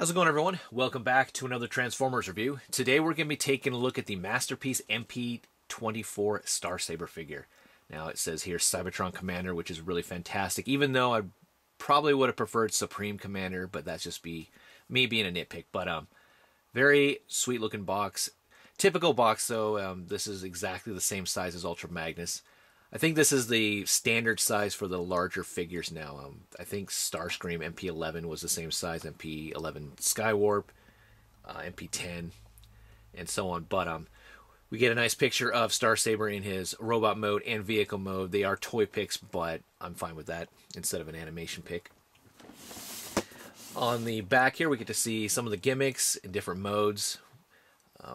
How's it going, everyone? Welcome back to another Transformers review. Today we're going to be taking a look at the Masterpiece MP-24 Star Saber figure. Now it says here Cybertron Commander, which is really fantastic, even though I probably would have preferred Supreme Commander, but that's just me being a nitpick. But very sweet looking box. Typical box though, this is exactly the same size as Ultra Magnus. I think this is the standard size for the larger figures now. I think Starscream MP-11 was the same size, MP-11 Skywarp, MP-10, and so on. But we get a nice picture of Star Saber in his robot mode and vehicle mode. They are toy pics, but I'm fine with that instead of an animation pic. On the back here, we get to see some of the gimmicks in different modes.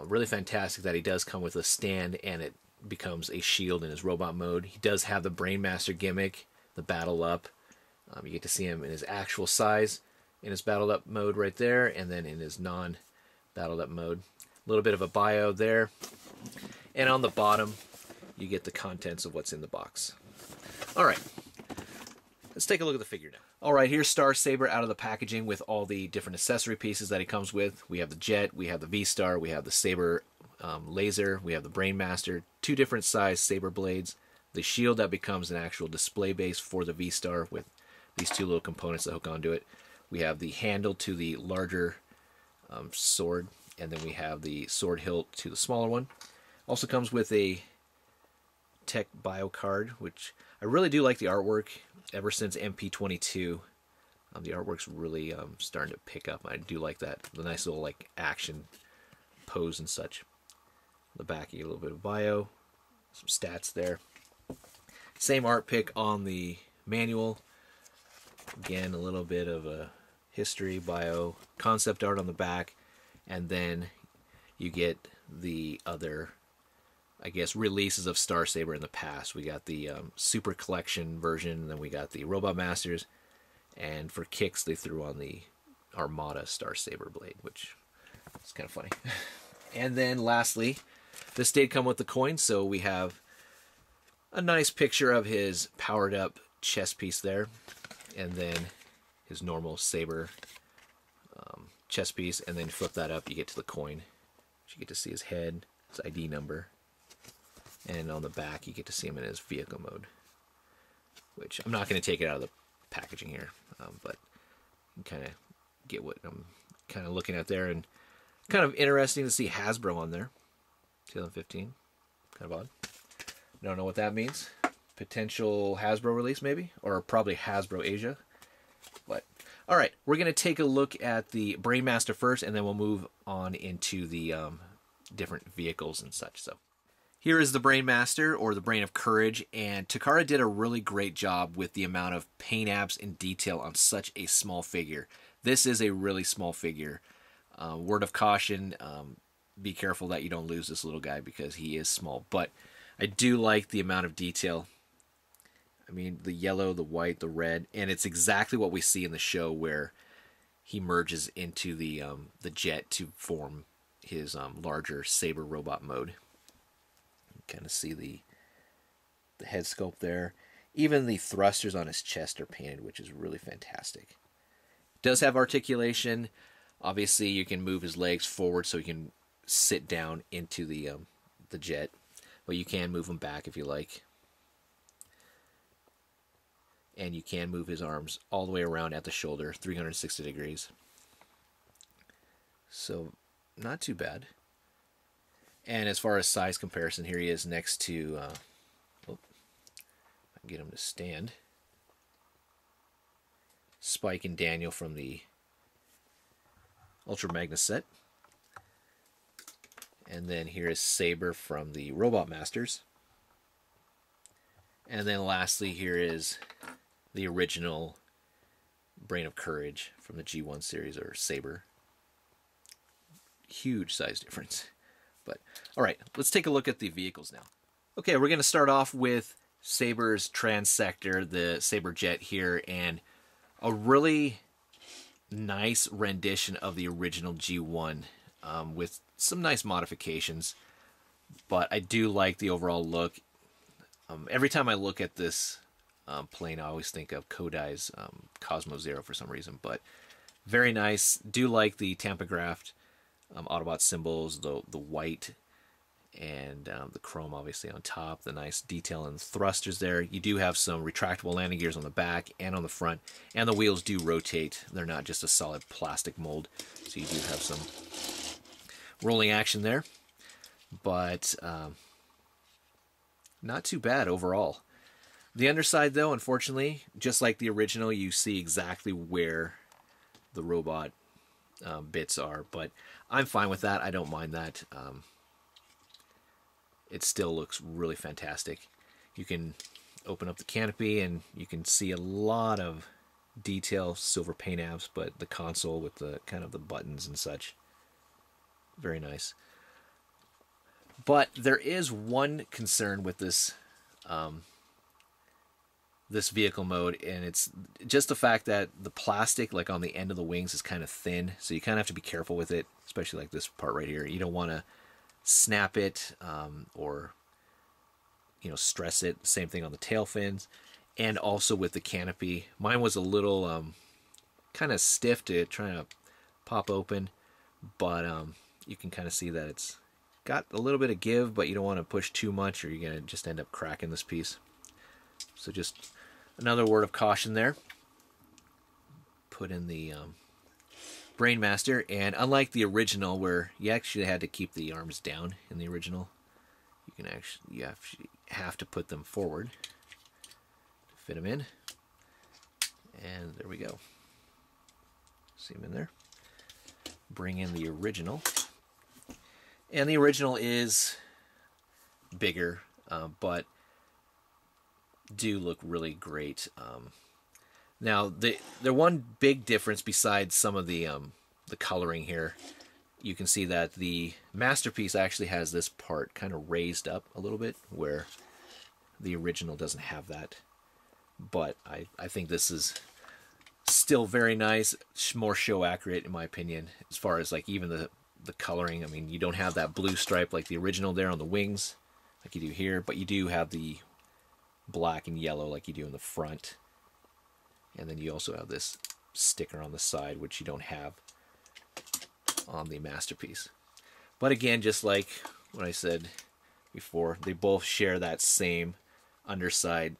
Really fantastic that he does come with a stand and it becomes a shield in his robot mode. He does have the Brainmaster gimmick, the Battle Up. You get to see him in his actual size in his Battle Up mode right there, and then in his non-Battle Up mode. A little bit of a bio there. And on the bottom, you get the contents of what's in the box. Alright, let's take a look at the figure now. Alright, here's Star Saber out of the packaging with all the different accessory pieces that he comes with. We have the jet, we have the V-Star, we have the Saber laser, we have the Brainmaster, two different size Saber blades, the shield that becomes an actual display base for the V-Star with these two little components that hook onto it. We have the handle to the larger sword, and then we have the sword hilt to the smaller one. Also comes with a tech bio card, which I really do like the artwork. Ever since MP-22, the artwork's really starting to pick up. I do like that, the nice little like action pose and such. On the back, you get a little bit of bio, some stats there. Same art pick on the manual. Again, a little bit of a history, bio, concept art on the back, and then you get the other, I guess, releases of Star Saber in the past. We got the Super Collection version, and then we got the Robot Masters, and for kicks they threw on the Armada Star Saber blade, which is kind of funny. And then lastly, this did come with the coin, so we have a nice picture of his powered up chest piece there, and then his normal Saber chest piece, and then flip that up, you get to the coin. You get to see his head, his ID number, and on the back you get to see him in his vehicle mode, which I'm not going to take it out of the packaging here, but you can kind of get what I'm kind of looking at there, and kind of interesting to see Hasbro on there. 2015. Kind of odd. Don't know what that means. Potential Hasbro release, maybe? Or probably Hasbro Asia. But, alright, we're going to take a look at the Brainmaster first, and then we'll move on into the different vehicles and such. So, here is the Brainmaster, or the Brain of Courage, and Takara did a really great job with the amount of paint apps and detail on such a small figure. This is a really small figure. Word of caution, be careful that you don't lose this little guy because he is small. But I do like the amount of detail. I mean, the yellow, the white, the red, and it's exactly what we see in the show where he merges into the jet to form his larger Saber robot mode. You kind of see the head sculpt there. Even the thrusters on his chest are painted, which is really fantastic. Does have articulation. Obviously, you can move his legs forward so he can sit down into the jet, but you can move him back if you like. And you can move his arms all the way around at the shoulder, 360 degrees. So, not too bad. And as far as size comparison, here he is next to, I can get him to stand, Spike and Daniel from the Ultra Magnus set. And then here is Saber from the Robot Masters. And then lastly, here is the original Brain of Courage from the G1 series, or Saber. Huge size difference. But, alright, let's take a look at the vehicles now. Okay, we're going to start off with Saber's Transector, the Saber jet here, and a really nice rendition of the original G1 with some nice modifications, but I do like the overall look. Every time I look at this plane, I always think of Kodai's Cosmo Zero for some reason, but Very nice. Do like the tampographed Autobot symbols, the white and the chrome obviously on top, the nice detail in the thrusters there. You do have some retractable landing gears on the back and on the front, and the wheels do rotate. They're not just a solid plastic mold, so you do have some rolling action there, but not too bad overall. The underside though, unfortunately, just like the original, you see exactly where the robot bits are, but I'm fine with that. I don't mind that. It still looks really fantastic. You can open up the canopy and you can see a lot of detail, silver paint apps, but the console with the kind of the buttons and such, very nice. But there is one concern with this this vehicle mode, and it's just the fact that the plastic, like on the end of the wings, is kind of thin, so you kind of have to be careful with it, especially like this part right here. You don't want to snap it or stress it. Same thing on the tail fins, and also with the canopy. Mine was a little kind of stiff to try to pop open, but you can kind of see that it's got a little bit of give, but you don't want to push too much or you're going to just end up cracking this piece. So just another word of caution there. Put in the Brainmaster, and unlike the original where you actually had to keep the arms down in the original, you have to put them forward to fit them in. And there we go. See them in there. Bring in the original. And the original is bigger, but do look really great. Now, the one big difference besides some of the coloring here, you can see that the Masterpiece actually has this part kind of raised up a little bit, where the original doesn't have that. But I think this is still very nice, more show accurate in my opinion, as far as like even the coloring. I mean, you don't have that blue stripe like the original there on the wings, like you do here, but you do have the black and yellow like you do in the front. And then you also have this sticker on the side, which you don't have on the Masterpiece. But again, just like what I said before, they both share that same underside.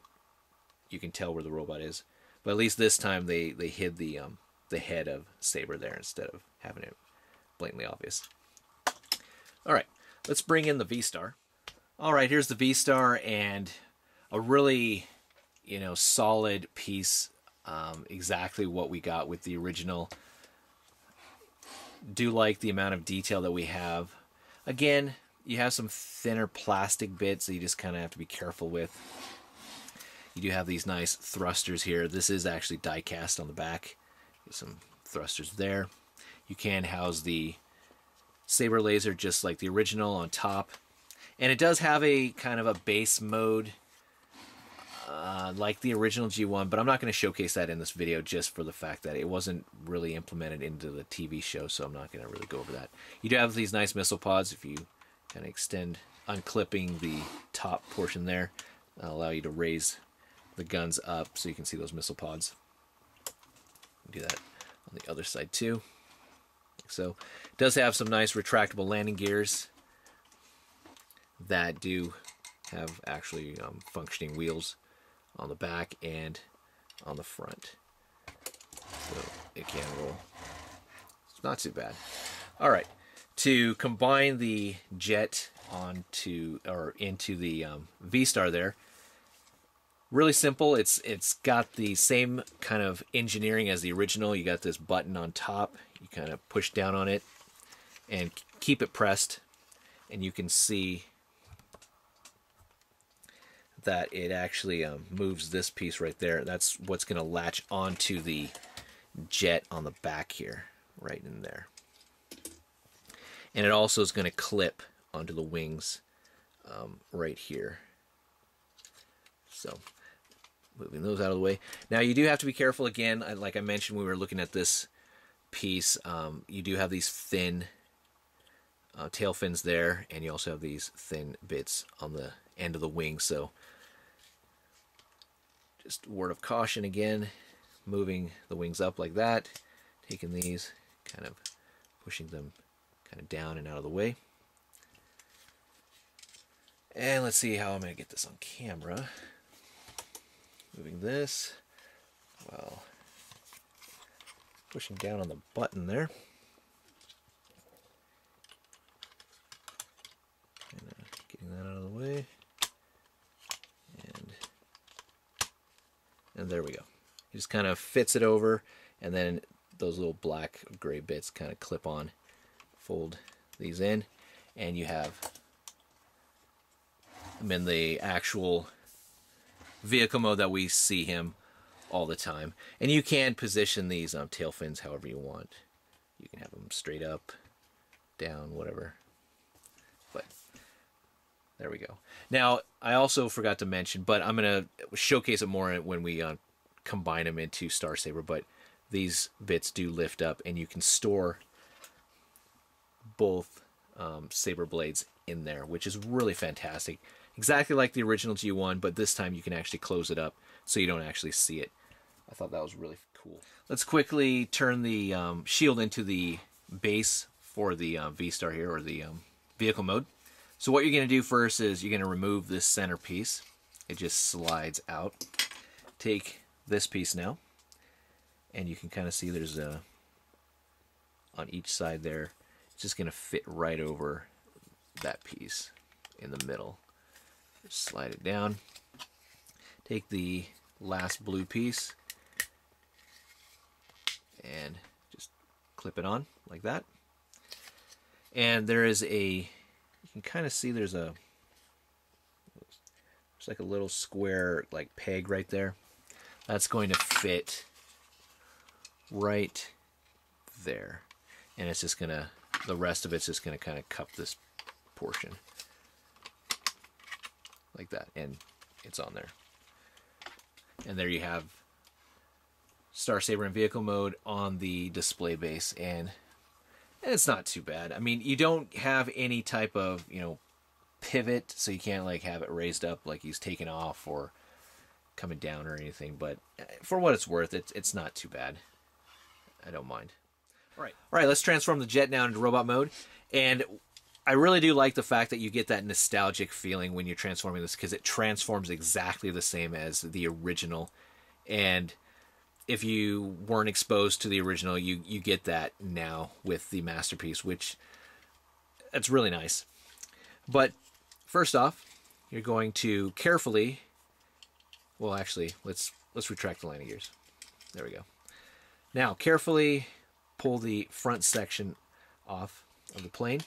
You can tell where the robot is. But at least this time they hid the head of Saber there instead of having it blatantly obvious. Alright, let's bring in the V-Star. Alright, here's the V-Star, and a really, solid piece. Exactly what we got with the original. Do like the amount of detail that we have. Again, you have some thinner plastic bits that you just kind of have to be careful with. You do have these nice thrusters here. This is actually die cast on the back. Get some thrusters there. You can house the Saber laser just like the original on top. And it does have a kind of a base mode like the original G1, but I'm not going to showcase that in this video just for the fact that it wasn't really implemented into the TV show, so I'm not going to really go over that. You do have these nice missile pods. If you kind of extend, unclipping the top portion there, that'll allow you to raise the guns up so you can see those missile pods. Do that on the other side too. Like so. It does have some nice retractable landing gears that do have actually functioning wheels on the back and on the front, so it can roll. It's not too bad. All right, to combine the jet into the V-Star there, really simple. It's got the same kind of engineering as the original. You got this button on top. You kind of push down on it and keep it pressed, and you can see that it actually moves this piece right there. That's what's going to latch onto the jet on the back here, right in there. And it also is going to clip onto the wings right here. So, moving those out of the way. Now, you do have to be careful again. Like I mentioned, we were looking at this piece. You do have these thin tail fins there, and you also have these thin bits on the end of the wing. So, just a word of caution again, moving the wings up like that. taking these, kind of pushing them kind of down and out of the way. And let's see how I'm going to get this on camera. Moving this, well, pushing down on the button there. And, getting that out of the way. And there we go. It just kind of fits it over, and then those little black gray bits kind of clip on. Fold these in, and you have him in the actual vehicle mode that we see him all the time. And you can position these tail fins however you want. You can have them straight up, down, whatever. But there we go. Now, I also forgot to mention, but I'm going to showcase it more when we combine them into Star Saber, but these bits do lift up, and you can store both saber blades in there, which is really fantastic. Exactly like the original G1, but this time you can actually close it up so you don't actually see it. I thought that was really cool. Let's quickly turn the shield into the base for the V-Star here, or the vehicle mode. So what you're going to do first is you're going to remove this center piece. It just slides out. Take this piece now, and you can kind of see there's a, on each side there, it's just going to fit right over that piece in the middle. Just slide it down. Take the last blue piece and just clip it on like that. And there is a, you can kind of see there's like a little square like peg right there. That's going to fit right there. And it's just going to, the rest of it's just going to kind of cup this portion like that, and it's on there. And there you have Star Saber in vehicle mode on the display base, and it's not too bad. I mean, you don't have any type of, you know, pivot, so you can't like have it raised up like he's taken off or coming down or anything, but for what it's worth, it's not too bad. I don't mind. All right, let's transform the jet now into robot mode. And I really do like the fact that you get that nostalgic feeling when you're transforming this, because it transforms exactly the same as the original. And if you weren't exposed to the original, you get that now with the Masterpiece, which it's really nice. But first off, you're going to carefully, well, actually, let's retract the landing gears. There we go. Now, carefully pull the front section off of the plane.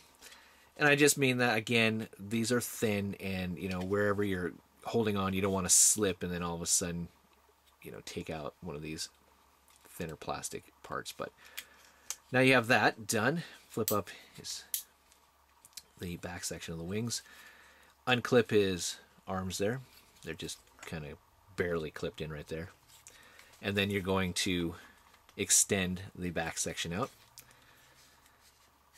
And I just mean that, again, these are thin, and, you know, wherever you're holding on, you don't want to slip and then all of a sudden, you know, take out one of these thinner plastic parts. But now you have that done. Flip up the back section of the wings. Unclip his arms there. They're just kind of barely clipped in right there. And then you're going to extend the back section out.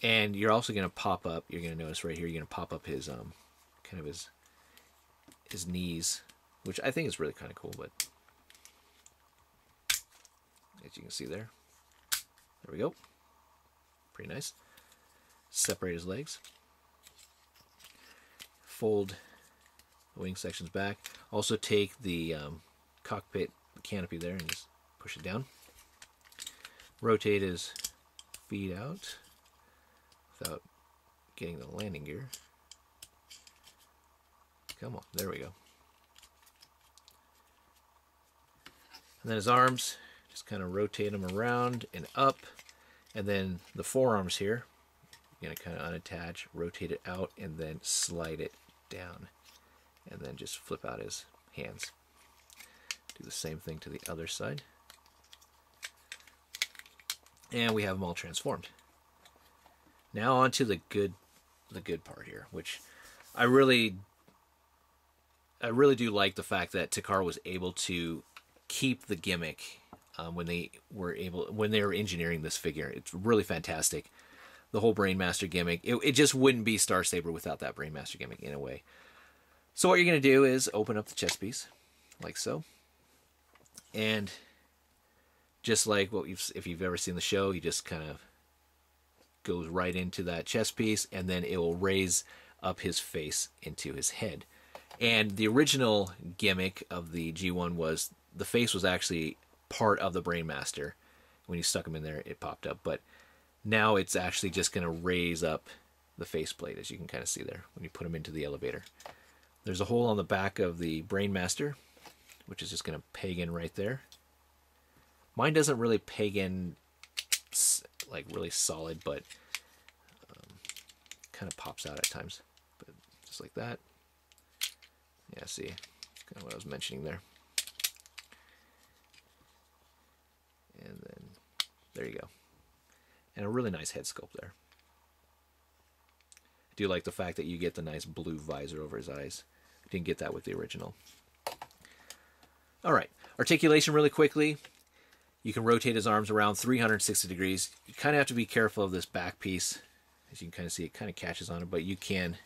And you're also going to pop up, you're going to notice right here, you're going to pop up his, kind of his knees, which I think is really kind of cool, but as you can see there we go. Pretty nice. Separate his legs. Fold the wing sections back. Also take the cockpit canopy there and just push it down. Rotate his feet out without getting the landing gear. Come on, there we go. And then his arms, just kind of rotate them around and up. And then the forearms here, you're going to kind of unattach, rotate it out, and then slide it down. And then just flip out his hands. Do the same thing to the other side. And we have them all transformed. Now on to the good part here, which I really do like the fact that Takara was able to keep the gimmick when they were engineering this figure. It's really fantastic. The whole Brainmaster gimmick. It just wouldn't be Star Saber without that Brainmaster gimmick in a way. So what you're going to do is open up the chest piece, like so. And just like if you've ever seen the show, he just kind of goes right into that chest piece, and then it will raise up his face into his head. And the original gimmick of the G1 was the face was actually part of the Brainmaster. When you stuck him in there, it popped up. But now it's actually just going to raise up the faceplate, as you can kind of see there when you put him into the elevator. There's a hole on the back of the Brainmaster, which is just going to peg in right there. Mine doesn't really peg in like really solid, but kind of pops out at times. But just like that. Yeah, see, that's kind of what I was mentioning there. And then there you go. And a really nice head sculpt there. I do like the fact that you get the nice blue visor over his eyes. Didn't get that with the original. All right, articulation really quickly. You can rotate his arms around 360 degrees. You kind of have to be careful of this back piece. As you can kind of see, it kind of catches on it, but you can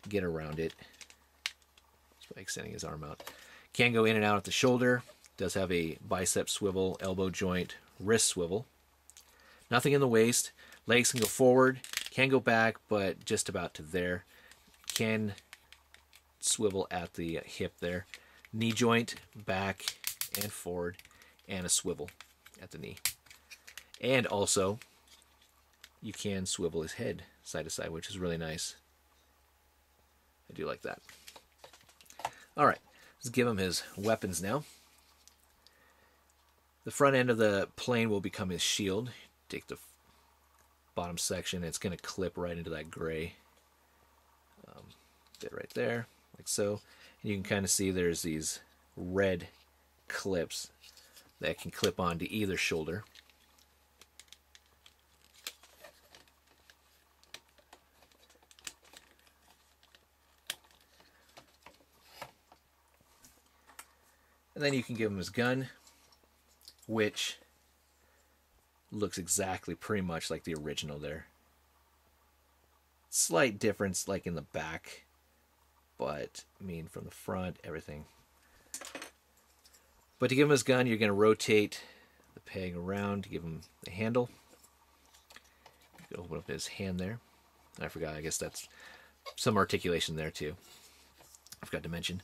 get around it just by extending his arm out. Can go in and out at the shoulder. Does have a bicep swivel, elbow joint, wrist swivel. Nothing in the waist. Legs can go forward, can go back, but just about to there. Can swivel at the hip there. Knee joint, back and forward, and a swivel at the knee. And also, you can swivel his head side to side, which is really nice. I do like that. All right, let's give him his weapons now. The front end of the plane will become his shield. Take the bottom section, it's going to clip right into that gray bit right there, like so. And you can kind of see there's these red clips that can clip onto either shoulder. And then you can give him his gun, which looks exactly pretty much like the original there. Slight difference like in the back, but I mean from the front, everything. But to give him his gun, you're going to rotate the peg around to give him the handle. You can open up his hand there. I forgot, I guess that's some articulation there too. I forgot to mention.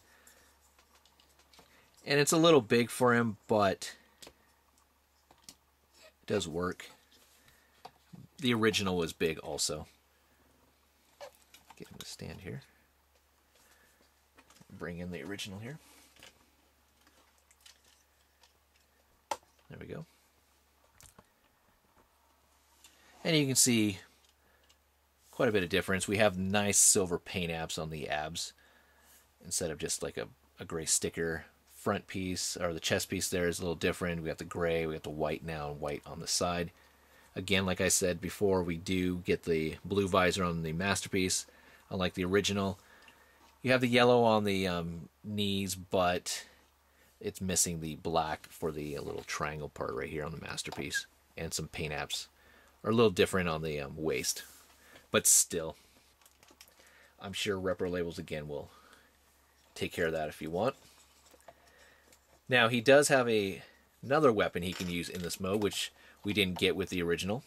And it's a little big for him, but it does work. The original was big also. Get him to stand here. Bring in the original here. There we go. And you can see quite a bit of difference. We have nice silver paint apps on the abs instead of just like a gray sticker. Front piece, or the chest piece there is a little different. We got the gray, we got the white now, and white on the side. Again, like I said before, we do get the blue visor on the masterpiece, unlike the original. You have the yellow on the knees, but it's missing the black for the little triangle part right here on the masterpiece. And some paint apps are a little different on the waist. But still, I'm sure Repro Labels again will take care of that if you want. Now, he does have another weapon he can use in this mode, which we didn't get with the original.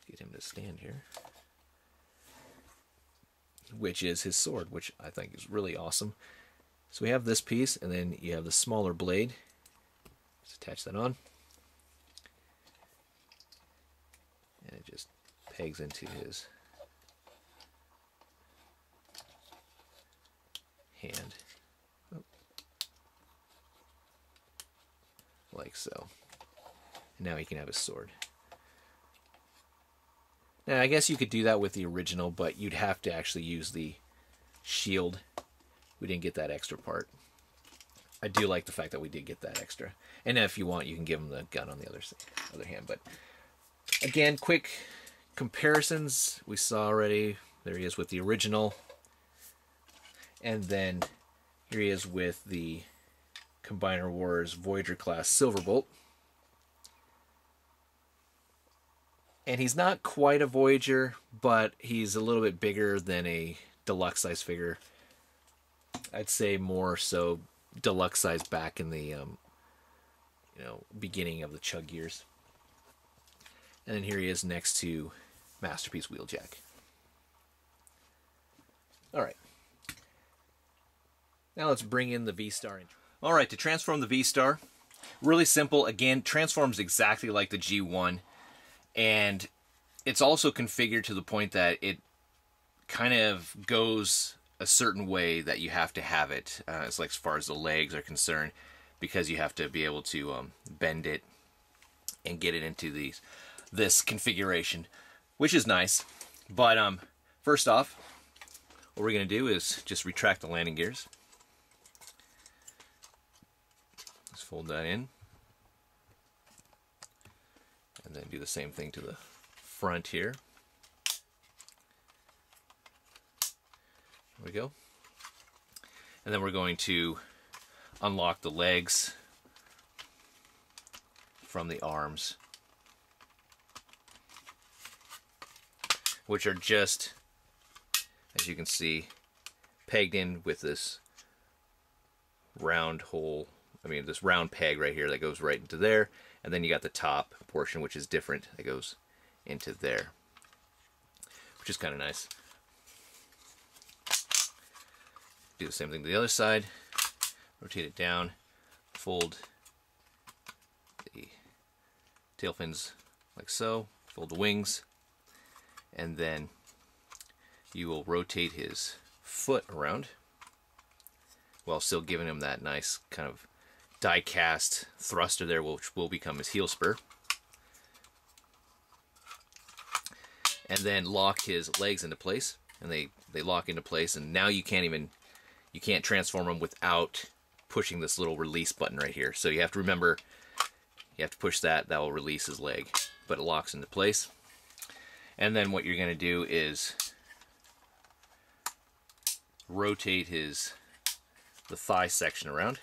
Get him to stand here. Which is his sword, which I think is really awesome. So we have this piece, and then you have the smaller blade. Just attach that on. And it just pegs into his hand, like so. And now he can have his sword. Now I guess you could do that with the original, but you'd have to actually use the shield. We didn't get that extra part. I do like the fact that we did get that extra. And if you want, you can give him the gun on the other hand. But again, quick comparisons. We saw already. There he is with the original. And then here he is with the Combiner Wars Voyager class Silverbolt. And he's not quite a Voyager, but he's a little bit bigger than a deluxe size figure. I'd say more so deluxe size back in the beginning of the chug gears. And then here he is next to Masterpiece Wheeljack. Alright. Now let's bring in the V-Star. Alright, to transform the V-Star, really simple. Again, transforms exactly like the G1. And it's also configured to the point that it kind of goes a certain way that you have to have it. It's like as far as the legs are concerned, because you have to be able to bend it and get it into this configuration, which is nice. But first off, what we're going to do is just retract the landing gears. Let's fold that in. And then do the same thing to the front here. There we go. And then we're going to unlock the legs from the arms, which are just, as you can see, pegged in with this round hole. This round peg right here that goes right into there. And then you got the top portion, which is different, that goes into there, which is kind of nice. Do the same thing to the other side. Rotate it down, fold the tail fins like so, fold the wings, and then you will rotate his foot around while still giving him that nice kind of die-cast thruster there, which will become his heel spur. And then lock his legs into place, and they lock into place, and now you can't transform him without pushing this little release button right here. So you have to remember, you have to push that will release his leg, but it locks into place. And then what you're going to do is rotate the thigh section around,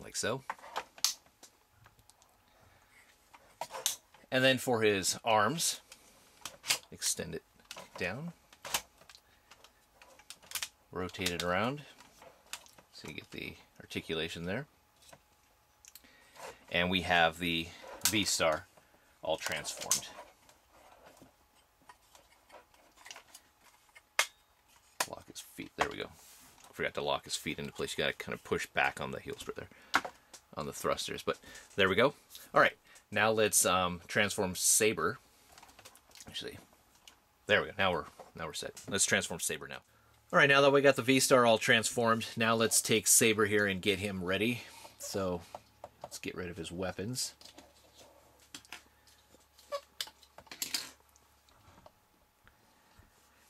like so. And then for his arms, extend it down, rotate it around so you get the articulation there. And we have the V-Star all transformed. Lock his feet, there we go. Forgot to lock his feet into place. You got to kind of push back on the heel spur there, on the thrusters, but there we go. All right, now let's transform Saber. Actually, there we go. Now we're set. Let's transform Saber now. All right, now that we got the V-Star all transformed, now let's take Saber here and get him ready. So let's get rid of his weapons.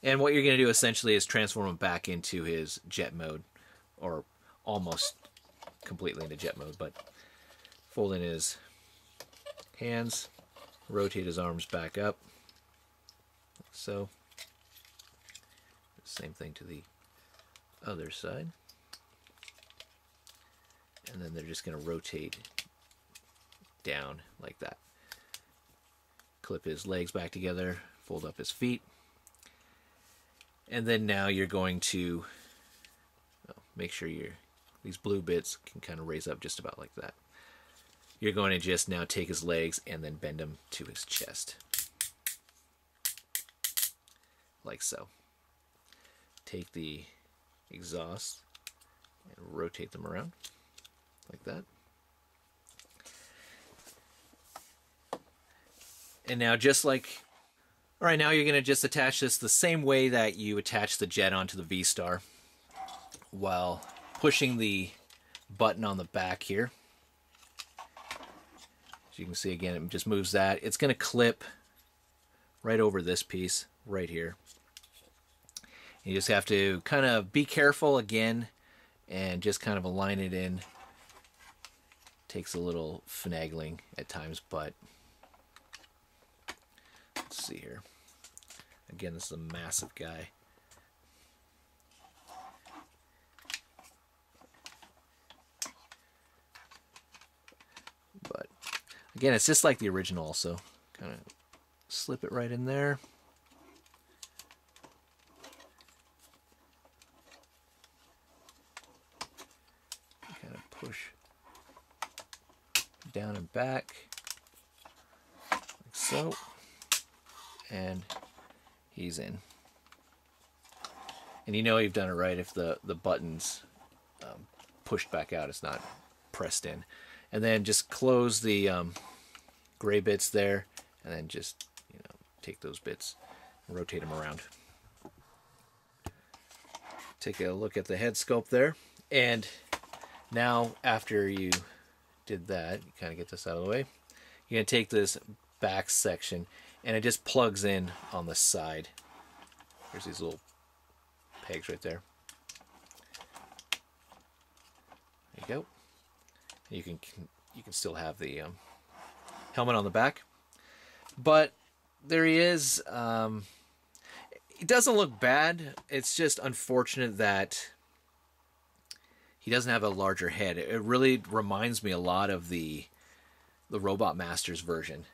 And what you're going to do essentially is transform him back into his jet mode, or almost completely into jet mode, but fold in his hands, rotate his arms back up, like so. Same thing to the other side. And then they're just going to rotate down like that. Clip his legs back together, fold up his feet. And then now you're going to make sure these blue bits can kind of raise up just about like that. You're going to just now take his legs and then bend them to his chest. Like so. Take the exhaust and rotate them around like that. And now just like, all right, now you're going to just attach this the same way that you attach the jet onto the V-Star, while pushing the button on the back here. As you can see, again, it just moves that. It's going to clip right over this piece right here. You just have to kind of be careful again and just kind of align it in. Takes a little finagling at times, but let's see here. Again, this is a massive guy. But again, it's just like the original also. Kind of slip it right in there. down and back, like so, and he's in. And you know you've done it right if the button's pushed back out, it's not pressed in. And then just close the gray bits there, and then just, you know, take those bits and rotate them around. Take a look at the head sculpt there, and now after you did that, you kind of get this out of the way, you're going to take this back section and it just plugs in on the side. There's these little pegs right there. There you go. You can still have the helmet on the back, but there he is. It doesn't look bad. It's just unfortunate that he doesn't have a larger head. It really reminds me a lot of the Robot Masters version,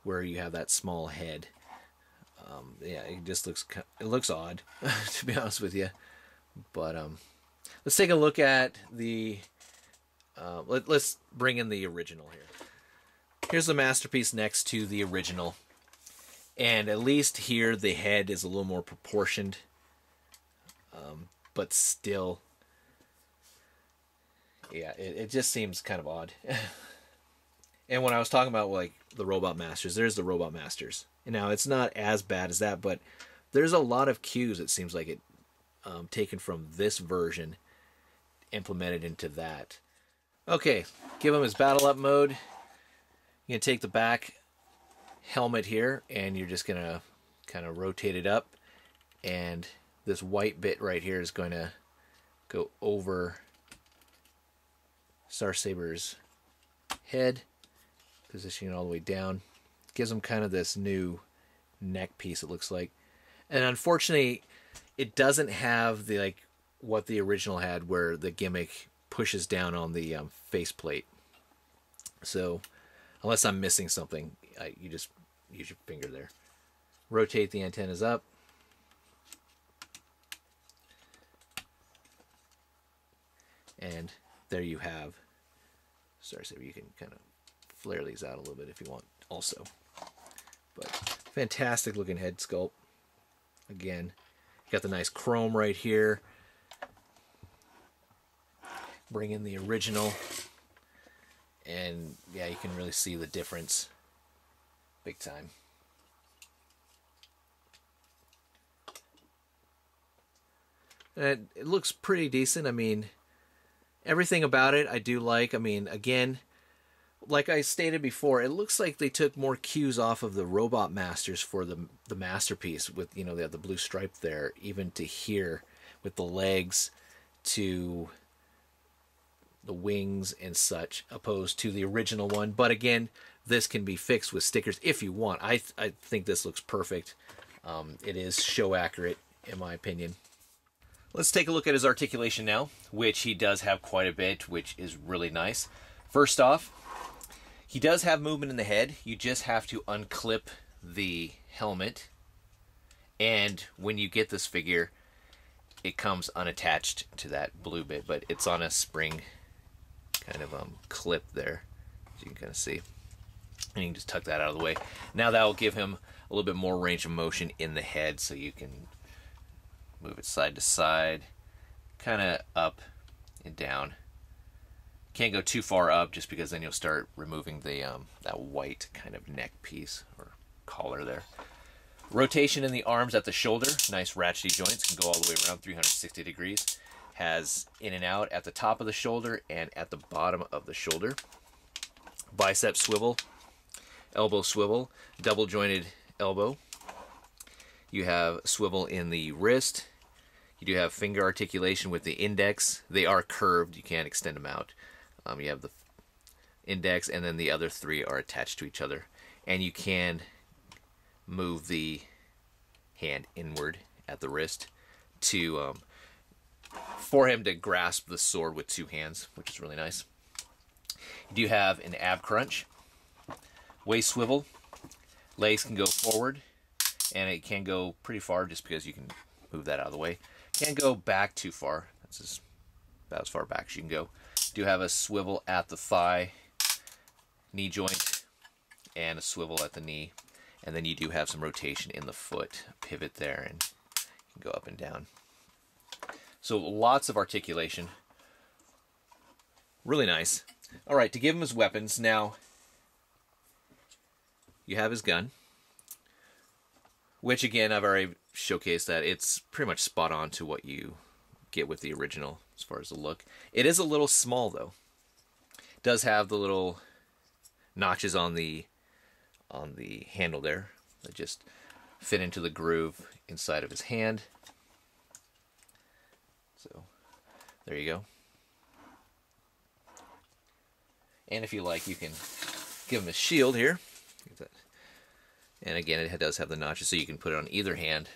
where you have that small head. Yeah, it just looks odd, to be honest with you. But let's take a look at the. Let's bring in the original here. Here's the masterpiece next to the original. And at least here the head is a little more proportioned, but still, yeah, it just seems kind of odd. And when I was talking about like the Robot Masters, there's the Robot Masters. And now it's not as bad as that, but there's a lot of cues, it seems like it, taken from this version, implemented into that. Okay, give him his battle up mode. You're going to take the back helmet here, and you're just gonna kind of rotate it up, and this white bit right here is going to go over Star Saber's head, positioning it all the way down. Gives him kind of this new neck piece, it looks like. And unfortunately, it doesn't have the like what the original had, where the gimmick pushes down on the faceplate. So unless I'm missing something, you just use your finger there. Rotate the antennas up. And there you have Star Saber. You can kind of flare these out a little bit if you want also. But fantastic looking head sculpt. Again, got the nice chrome right here. Bring in the original. And yeah, you can really see the difference big time. And it looks pretty decent. I mean, everything about it I do like. I mean, again, like I stated before, it looks like they took more cues off of the Robot Masters for the masterpiece, with, you know, they have the blue stripe there, even to here with the legs, to the wings and such, opposed to the original one. But again, this can be fixed with stickers if you want. I think this looks perfect. It is show accurate, in my opinion. Let's take a look at his articulation now, which he does have quite a bit, which is really nice. First off, he does have movement in the head. You just have to unclip the helmet, and when you get this figure, it comes unattached to that blue bit, but it's on a spring kind of clip there, as you can kind of see. And you can just tuck that out of the way. Now that will give him a little bit more range of motion in the head, so you can move it side to side, kind of up and down. Can't go too far up, just because then you'll start removing the that white kind of neck piece or collar there. Rotation in the arms at the shoulder, nice ratchety joints, can go all the way around 360 degrees. Has in and out at the top of the shoulder and at the bottom of the shoulder. Bicep swivel, elbow swivel, double jointed elbow. You have swivel in the wrist. You do have finger articulation with the index. They are curved, you can't extend them out. You have the index, and then the other three are attached to each other. And you can move the hand inward at the wrist to for him to grasp the sword with two hands, which is really nice. You do have an ab crunch, waist swivel, legs can go forward, and it can go pretty far just because you can move that out of the way. Can't go back too far. That's about as far back as you can go. Do have a swivel at the thigh, knee joint and a swivel at the knee. And then you do have some rotation in the foot, pivot there, and you can go up and down. So lots of articulation. Really nice. All right, to give him his weapons, now you have his gun, which again, I've already showcased that it's pretty much spot on to what you get with the original as far as the look. It is a little small though. It does have the little notches on the handle there that just fit into the groove inside of his hand. So there you go. And if you like, you can give him a shield here. And again, it does have the notches, so you can put it on either hand.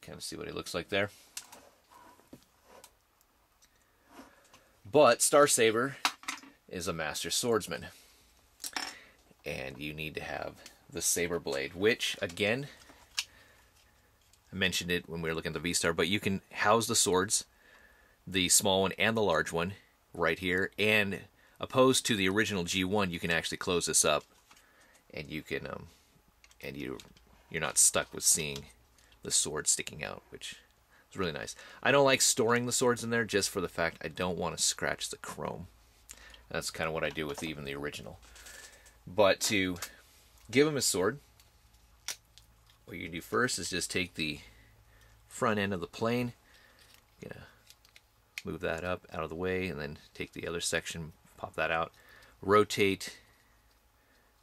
Kind of see what he looks like there. But Star Saber is a master swordsman. And you need to have the saber blade, which, again, I mentioned it when we were looking at the V-Star, but you can house the swords, the small one and the large one, right here. And opposed to the original G1, you can actually close this up, and you can, you're not stuck with seeing the sword sticking out, which is really nice. I don't like storing the swords in there just for the fact I don't want to scratch the chrome. That's kind of what I do with even the original. But to give him his sword, what you do first is just take the front end of the plane, move that up out of the way, and then take the other section, pop that out, rotate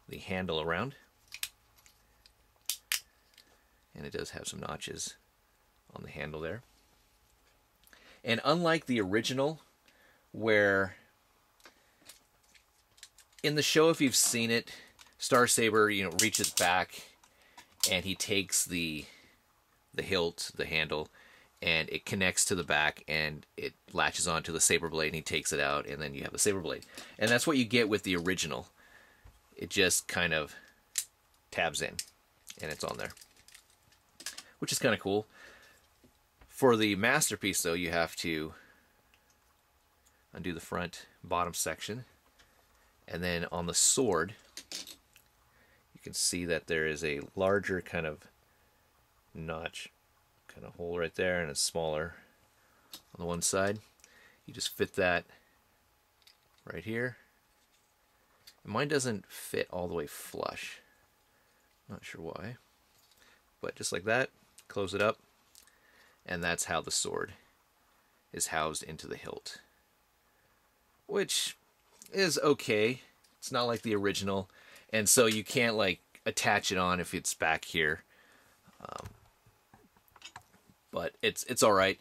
the handle around, and it does have some notches on the handle there. And unlike the original, where in the show, if you've seen it, Star Saber, reaches back and he takes the hilt, the handle, and it connects to the back and it latches onto the saber blade and he takes it out, and then you have the saber blade. And that's what you get with the original. It just kind of tabs in and it's on there, which is kind of cool. For the masterpiece though, you have to undo the front bottom section, and then on the sword you can see that there is a larger kind of notch, kind of hole right there, and it's smaller on the one side. You just fit that right here. And mine doesn't fit all the way flush. Not sure why. But just like that, close it up, and that's how the sword is housed into the hilt. Which is okay. It's not like the original, and so you can't like attach it on if it's back here. But it's all right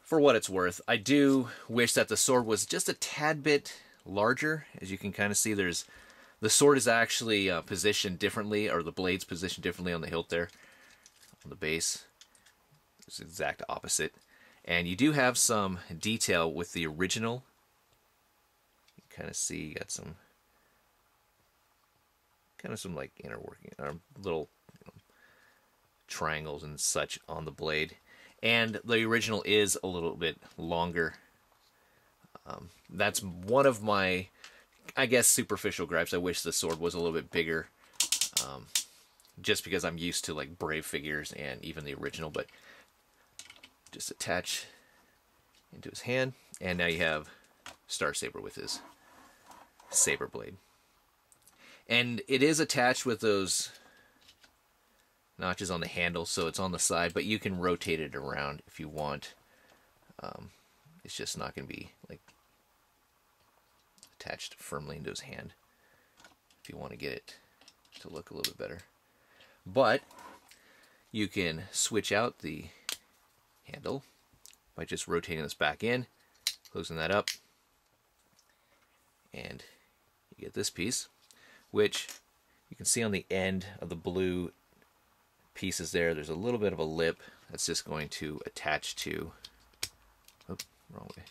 for what it's worth. I do wish that the sword was just a tad bit larger. As you can kind of see, the sword is actually positioned differently, or the blade's positioned differently on the hilt there, on the base. It's the exact opposite. And you do have some detail with the original. You kind of see you got some like inner working, little triangles and such on the blade. And the original is a little bit longer. That's one of my, I guess, superficial gripes. I wish the sword was a little bit bigger, just because I'm used to like Brave figures and even the original. But just attach into his hand, and now you have Star Saber with his saber blade. And it is attached with those notches on the handle, so it's on the side, but you can rotate it around if you want. It's just not going to be like attached firmly into his hand if you want to get it to look a little bit better. But you can switch out the handle by just rotating this back in, closing that up, and you get this piece, which you can see on the end of the blue pieces there, there's a little bit of a lip that's just going to attach to, oops, wrong way.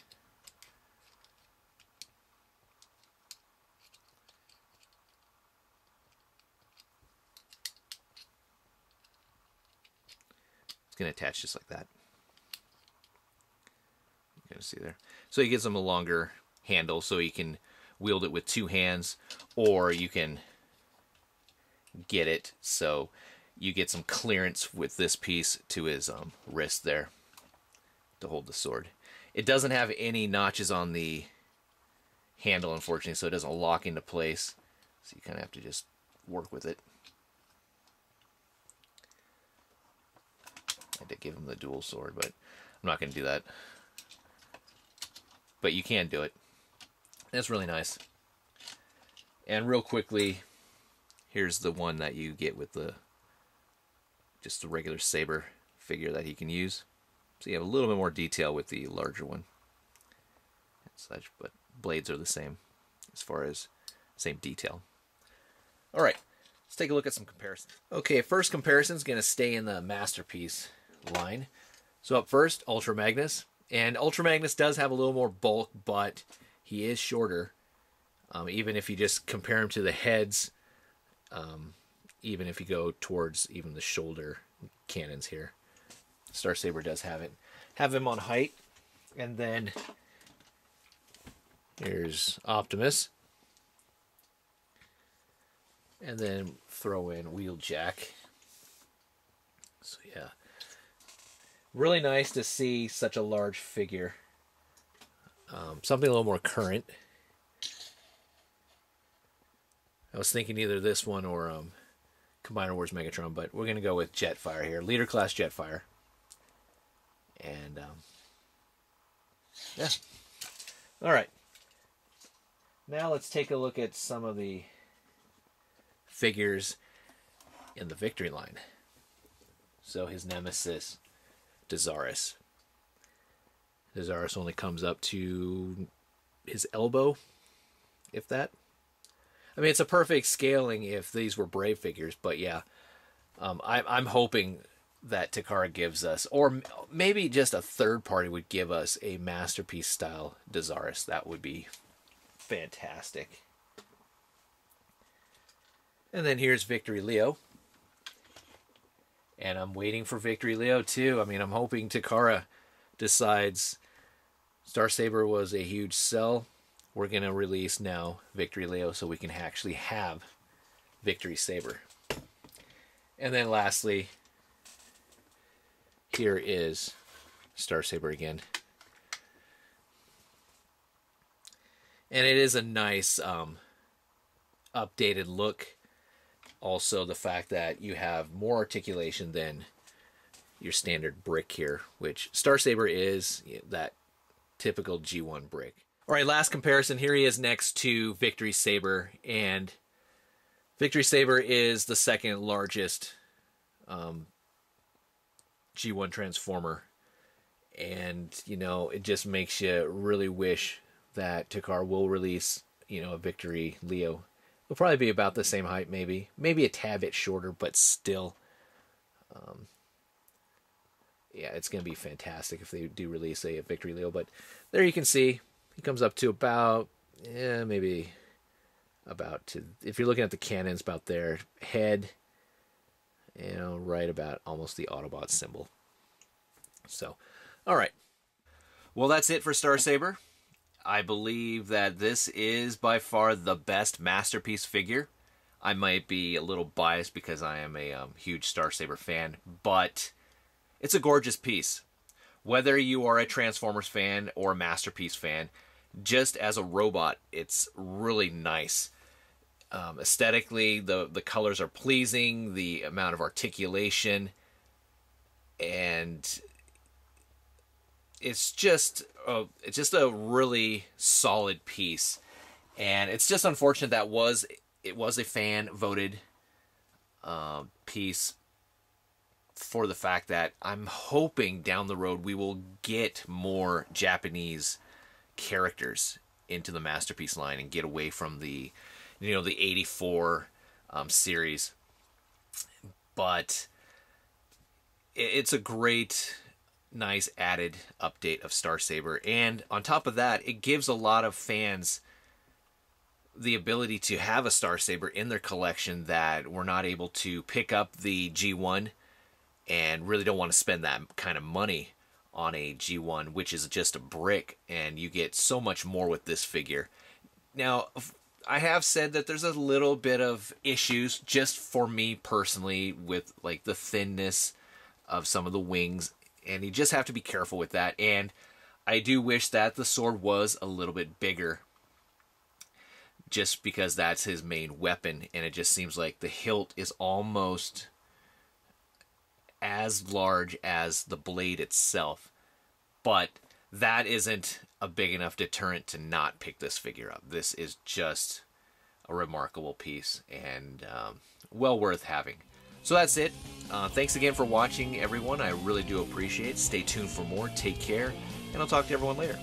It's going to attach just like that. can see there. So he gives him a longer handle, so you can wield it with 2 hands, or you can get it so you get some clearance with this piece to his wrist there to hold the sword. It doesn't have any notches on the handle, unfortunately, so it doesn't lock into place. So you kind of have to just work with it. I did give him the dual sword, but I'm not going to do that. But you can do it. That's really nice. And real quickly, here's the one that you get with just the regular Saber figure that he can use. So you have a little bit more detail with the larger one and such, but blades are the same as far as same detail. All right, let's take a look at some comparisons. Okay, first comparison is going to stay in the Masterpiece line. So up first, Ultra Magnus. And Ultra Magnus does have a little more bulk, but he is shorter. Even if you just compare him to the heads, even if you go towards even the shoulder cannons here. Star Saber does have him on height. And then here's Optimus. And then throw in Wheeljack. So yeah. Really nice to see such a large figure. Something a little more current. I was thinking either this one or Combiner Wars Megatron, but we're going to go with Jetfire here. Leader Class Jetfire. And, yeah. Alright. Now let's take a look at some of the figures in the Victory line. So his nemesis, Dezaris. Dezaris only comes up to his elbow, if that. I mean, it's a perfect scaling if these were Brave figures, but yeah. I'm hoping that Takara gives us, or maybe just a third party would give us a Masterpiece style Dezaris. That would be fantastic. And then here's Victory Leo. And I'm waiting for Victory Leo too. I mean, I'm hoping Takara decides Star Saber was a huge sell. We're going to release now Victory Leo so we can actually have Victory Saber. And then lastly, here is Star Saber again. And it is a nice updated look. Also, the fact that you have more articulation than your standard brick here, which Star Saber is that typical G1 brick. All right, last comparison. Here he is next to Victory Saber, and Victory Saber is the second largest G1 Transformer. And, you know, it just makes you really wish that Takara will release, you know, a Victory Leo. It'll probably be about the same height, maybe. Maybe a tad bit shorter, but still. Yeah, it's going to be fantastic if they do release a Victory Leo. But there you can see, he comes up to about, maybe about to, if you're looking at the cannons, about their head, you know, right about almost the Autobot symbol. So, all right. Well, that's it for Star Saber. I believe that this is by far the best Masterpiece figure. I might be a little biased because I am a huge Star Saber fan, but it's a gorgeous piece. Whether you are a Transformers fan or a Masterpiece fan, just as a robot, it's really nice. Aesthetically, the colors are pleasing, the amount of articulation, and it's just a really solid piece. And it's just unfortunate that it was a fan voted piece, for the fact that I'm hoping down the road we will get more Japanese characters into the Masterpiece line and get away from the, you know, the 84 series. But it's a great, nice added update of Star Saber, and on top of that, it gives a lot of fans the ability to have a Star Saber in their collection that were not able to pick up the G1 and really don't want to spend that kind of money on a G1, which is just a brick, and you get so much more with this figure. Now, I have said that there's a little bit of issues just for me personally with like the thinness of some of the wings, and you just have to be careful with that. And I do wish that the sword was a little bit bigger, just because that's his main weapon, and it just seems like the hilt is almost as large as the blade itself. But that isn't a big enough deterrent to not pick this figure up. This is just a remarkable piece, and well worth having. So that's it. Thanks again for watching, everyone. I really do appreciate it. Stay tuned for more. Take care, and I'll talk to everyone later.